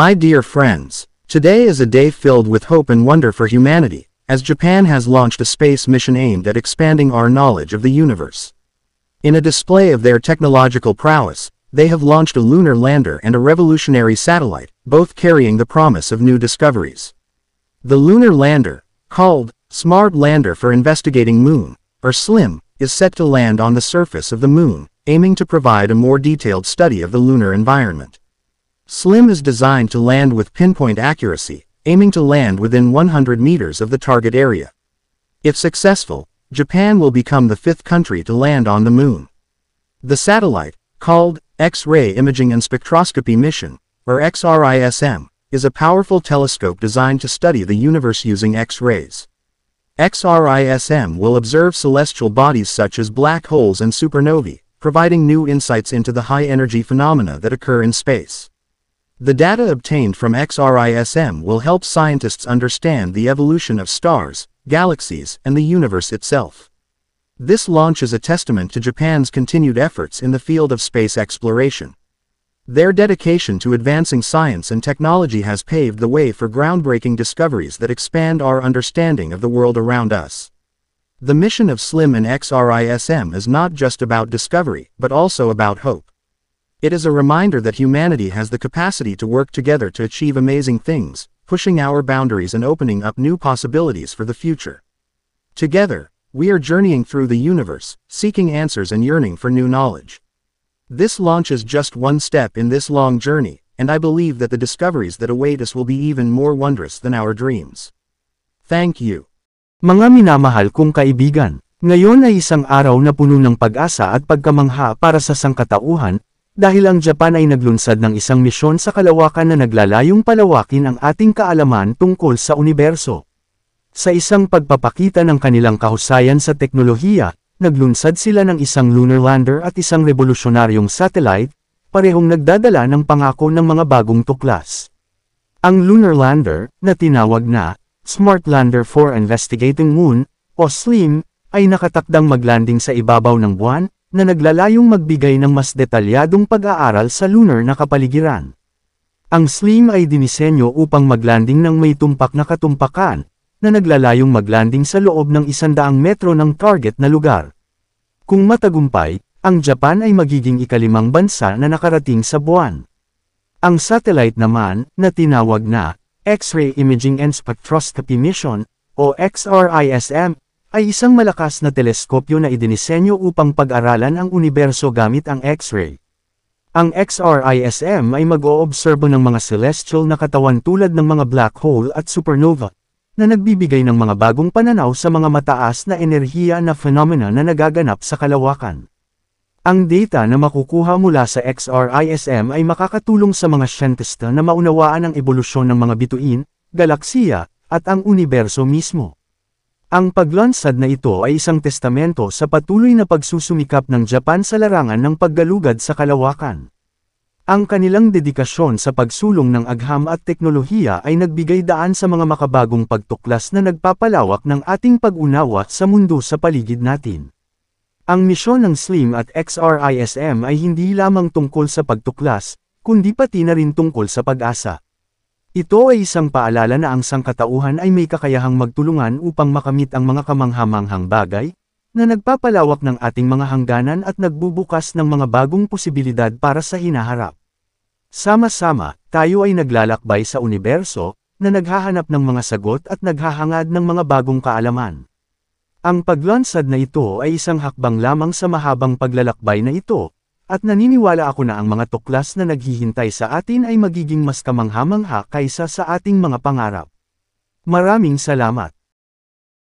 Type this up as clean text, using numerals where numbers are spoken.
My dear friends, today is a day filled with hope and wonder for humanity, as Japan has launched a space mission aimed at expanding our knowledge of the universe. In a display of their technological prowess, they have launched a lunar lander and a revolutionary satellite, both carrying the promise of new discoveries. The lunar lander, called Smart Lander for Investigating Moon, or SLIM, is set to land on the surface of the Moon, aiming to provide a more detailed study of the lunar environment. SLIM is designed to land with pinpoint accuracy, aiming to land within 100 meters of the target area. If successful, Japan will become the fifth country to land on the Moon. The satellite, called X-ray Imaging and Spectroscopy Mission, or XRISM, is a powerful telescope designed to study the universe using X-rays. XRISM will observe celestial bodies such as black holes and supernovae, providing new insights into the high-energy phenomena that occur in space. The data obtained from XRISM will help scientists understand the evolution of stars, galaxies, and the universe itself. This launch is a testament to Japan's continued efforts in the field of space exploration. Their dedication to advancing science and technology has paved the way for groundbreaking discoveries that expand our understanding of the world around us. The mission of SLIM and XRISM is not just about discovery, but also about hope. It is a reminder that humanity has the capacity to work together to achieve amazing things, pushing our boundaries and opening up new possibilities for the future. Together, we are journeying through the universe, seeking answers and yearning for new knowledge. This launch is just one step in this long journey, and I believe that the discoveries that await us will be even more wondrous than our dreams. Thank you. Mga minamahal kong kaibigan, ngayon ay isang araw na puno ng pag-asa at pagkamangha para sa sangkatauhan, dahil ang Japan ay naglunsad ng isang misyon sa kalawakan na naglalayong palawakin ang ating kaalaman tungkol sa universo. Sa isang pagpapakita ng kanilang kahusayan sa teknolohiya, naglunsad sila ng isang lunar lander at isang revolusyonaryong satellite, parehong nagdadala ng pangako ng mga bagong tuklas. Ang lunar lander, na tinawag na Smart Lander for Investigating Moon, o SLIM, ay nakatakdang maglanding sa ibabaw ng buwan, na naglalayong magbigay ng mas detalyadong pag-aaral sa lunar na kapaligiran. Ang SLIM ay dinisenyo upang maglanding ng may tumpak na katumpakan, na naglalayong maglanding sa loob ng 100 metro ng target na lugar. Kung matagumpay, ang Japan ay magiging ikalimang bansa na nakarating sa buwan. Ang satellite naman, na tinawag na X-ray Imaging and Spectroscopy Mission, o XRISM, ay isang malakas na teleskopyo na idinisenyo upang pag-aralan ang universo gamit ang X-ray. Ang XRISM ay mag-oobserbo ng mga celestial na katawan tulad ng mga black hole at supernova, na nagbibigay ng mga bagong pananaw sa mga mataas na enerhiya na phenomena na nagaganap sa kalawakan. Ang data na makukuha mula sa XRISM ay makakatulong sa mga siyentista na maunawaan ang ebolusyon ng mga bituin, galaksiya, at ang universo mismo. Ang paglunsad na ito ay isang testamento sa patuloy na pagsusumikap ng Japan sa larangan ng paggalugad sa kalawakan. Ang kanilang dedikasyon sa pagsulong ng agham at teknolohiya ay nagbigay daan sa mga makabagong pagtuklas na nagpapalawak ng ating pag-unawa sa mundo sa paligid natin. Ang misyon ng SLIM at XRISM ay hindi lamang tungkol sa pagtuklas, kundi pati na rin tungkol sa pag-asa. Ito ay isang paalala na ang sangkatauhan ay may kakayahang magtulungan upang makamit ang mga kamanghamanghang bagay, na nagpapalawak ng ating mga hangganan at nagbubukas ng mga bagong posibilidad para sa hinaharap. Sama-sama, tayo ay naglalakbay sa universo, na naghahanap ng mga sagot at naghahangad ng mga bagong kaalaman. Ang paglunsad na ito ay isang hakbang lamang sa mahabang paglalakbay na ito, at naniniwala ako na ang mga tuklas na naghihintay sa atin ay magiging mas kamangha-mangha kaysa sa ating mga pangarap. Maraming salamat.